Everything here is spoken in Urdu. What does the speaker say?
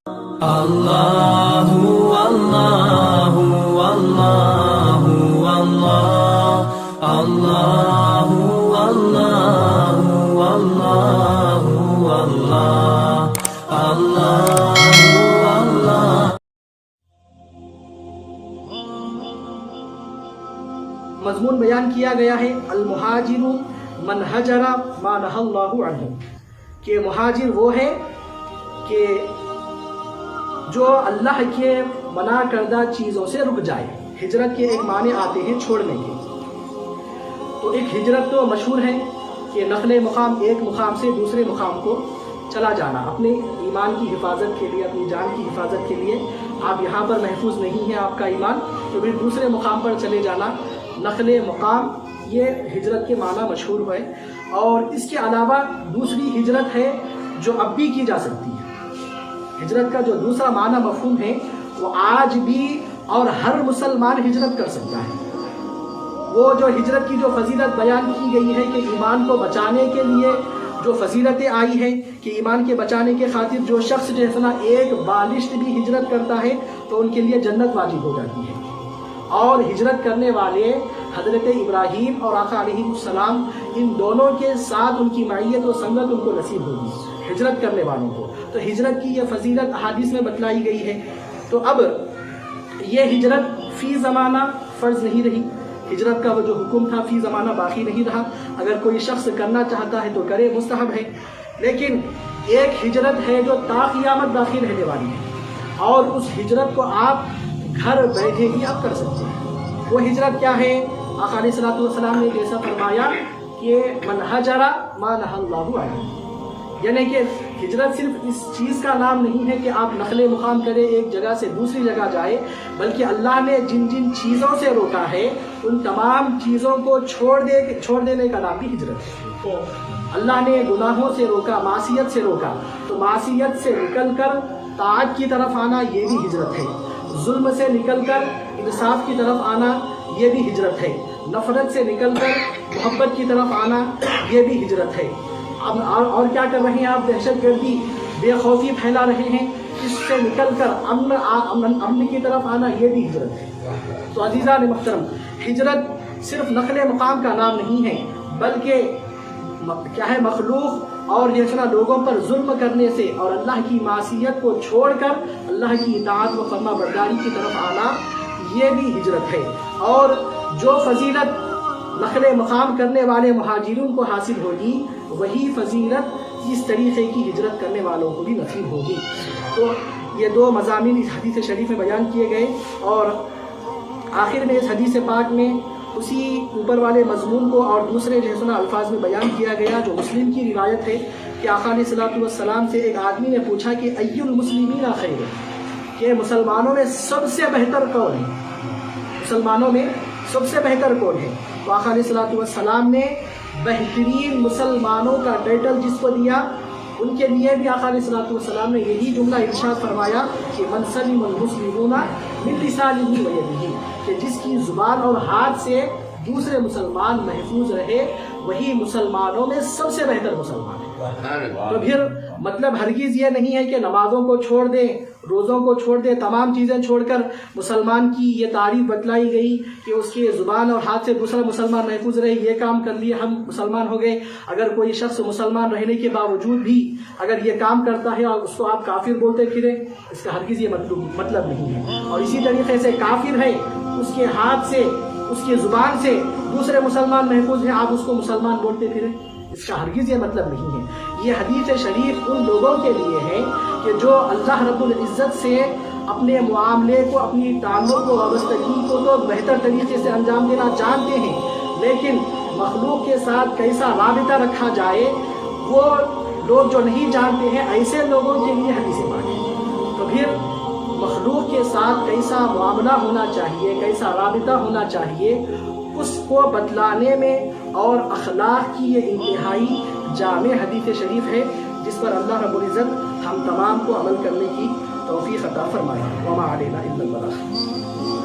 اللہ اللہ اللہ اللہ اللہ اللہ اللہ اللہ اللہ۔ مضمون بیان کیا گیا ہے المہاجر من ہجر ما نہی اللہ عنہ، کہ مہاجر وہ ہے کہ جو اللہ کے منع کردہ چیزوں سے رک جائے۔ ہجرت کے ایک معنی آتے ہیں چھوڑنے کے، تو ایک ہجرت تو مشہور ہے کہ نقل مقام، ایک مقام سے دوسرے مقام کو چلا جانا، اپنے ایمان کی حفاظت کے لیے، اپنی جان کی حفاظت کے لیے۔ آپ یہاں پر محفوظ نہیں ہے آپ کا ایمان، تو پھر دوسرے مقام پر چلے جانا، نقل مقام، یہ ہجرت کے معنی مشہور ہے۔ اور اس کے علاوہ دوسری ہجرت ہے جو اب بھی کی جا سکتی ہے۔ ہجرت کا جو دوسرا معنی مفہوم ہے وہ آج بھی اور ہر مسلمان ہجرت کر سکتا ہے۔ وہ جو ہجرت کی جو فضیلت بیان کی گئی ہے کہ ایمان کو بچانے کے لیے جو فضیلتیں آئی ہیں کہ ایمان کے بچانے کے خاطر جو شخص جیسا ایک بالشت بھی ہجرت کرتا ہے تو ان کے لیے جنت واجب ہو جاتی ہے۔ اور ہجرت کرنے والے حضرت ابراہیم اور آقا علیہ السلام، ان دونوں کے ساتھ ان کی معیت و سنگت ان کو نصیب ہوگی، ہجرت کرنے والوں کو۔ تو ہجرت کی یہ فضیلت احادیث میں بتلائی گئی ہے۔ تو اب یہ ہجرت فی زمانہ فرض نہیں رہی، ہجرت کا وہ جو حکم تھا فی زمانہ باقی نہیں رہا۔ اگر کوئی شخص کرنا چاہتا ہے تو کرے، مستحب ہے۔ لیکن ایک ہجرت ہے جو تا قیامت باقی رہنے والی ہے، اور اس ہجرت کو آپ گھر بیٹھے ہی آپ کر سکتے ہیں۔ وہ ہجرت کیا ہے؟ آقا علیہ الصلوۃ والسلام نے جیسا فرمایا کہ من ہجر ما نہی اللہ عنہ، یعنی کہ ہجرت صرف اس چیز کا نام نہیں ہے کہ آپ نقل مقام کریں، ایک جگہ سے دوسری جگہ جائے، بلکہ اللہ نے جن جن چیزوں سے روکا ہے ان تمام چیزوں کو چھوڑ دینے کا نام بھی ہجرت ہے۔ اللہ نے گناہوں سے روکا، معصیت سے روکا، تو معصیت سے نکل کر طاعت کی طرف آنا یہ بھی ہجرت ہے۔ ظلم سے نکل کر انصاف کی طرف آنا یہ بھی ہجرت ہے۔ نفرت سے نکل کر محبت کی طرف آنا یہ بھی ہجرت ہے۔ اور کیا کر رہے ہیں آپ؟ دہشت گردی، بے خوفی پھیلا رہے ہیں، اس سے نکل کر امن کی طرف آنا یہ بھی ہجرت ہے۔ تو عزیزان محترم، ہجرت صرف نقل مقام کا نام نہیں ہے، بلکہ کیا ہے، مخلوق اور جیسا لوگوں پر ظلم کرنے سے اور اللہ کی معصیت کو چھوڑ کر اللہ کی اطاعت و فرما برداری کی طرف آنا یہ بھی ہجرت ہے۔ اور جو فضیلت نقل مقام کرنے والے مہاجرین کو حاصل ہوگی، وہی فضیلت اس طریقے کی ہجرت کرنے والوں کو بھی نصیب ہوگی۔ تو یہ دو مضامین اس حدیث شریف میں بیان کیے گئے، اور آخر میں اس حدیث پاک میں اسی اوپر والے مضمون کو اور دوسرے جیسا الفاظ میں بیان کیا گیا، جو مسلم کی روایت ہے کہ آقا علیہ الصلوۃ والسلام سے ایک آدمی نے پوچھا کہ ای المسلمین خیر، کہ مسلمانوں میں سب سے بہتر کون ہے؟ مسلمانوں میں سب سے بہتر کون ہے؟ تو آقا علیہ الصلوۃ والسلام نے بہترین مسلمانوں کا ٹائٹل جس کو دیا، ان کے لیے بھی آقا علیہ الصلوۃ والسلام نے یہی جملہ ارشاد فرمایا کہ من سلم المسلمون من لسانہ و یدہ، کہ جس کی زبان اور ہاتھ سے دوسرے مسلمان محفوظ رہے وہی مسلمانوں میں سب سے بہتر مسلمان ہے۔ تو پھر مطلب ہرگز یہ نہیں ہے کہ نمازوں کو چھوڑ دیں، روزوں کو چھوڑ دیں، تمام چیزیں چھوڑ کر مسلمان کی یہ تعریف بتلائی گئی کہ اس کے زبان اور ہاتھ سے دوسرا مسلمان محفوظ رہے، یہ کام کر لیے ہم مسلمان ہو گئے۔ اگر کوئی شخص مسلمان رہنے کے باوجود بھی اگر یہ کام کرتا ہے اور اس کو آپ کافر بولتے پھریں، اس کا ہرگز یہ مطلب نہیں ہے۔ اور اسی طریقے سے کافر ہے، اس کے ہاتھ سے، اس کی زبان سے دوسرے مسلمان محفوظ ہیں، آپ اس کو مسلمان بولتے پھریں، اس کا ہرگز یہ مطلب نہیں ہے۔ یہ حدیث شریف ان لوگوں کے لیے ہے کہ جو اللہ رب العزت سے اپنے معاملے کو، اپنی تعلق و وابستگی کو تو بہتر طریقے سے انجام دینا جانتے ہیں، لیکن مخلوق کے ساتھ کیسا رابطہ رکھا جائے وہ لوگ جو نہیں جانتے ہیں، ایسے لوگوں کے لیے حدیث پاک ہے۔ تو پھر مخلوق کے ساتھ کیسا معاملہ ہونا چاہیے، کیسا رابطہ ہونا چاہیے، اس کو بتلانے میں اور اخلاق کی یہ انتہائی جامع حدیث شریف ہے، جس پر اللہ رب العزت ہم تمام کو عمل کرنے کی توفیق عطا فرمائے۔ وما علینا الا البلاغ۔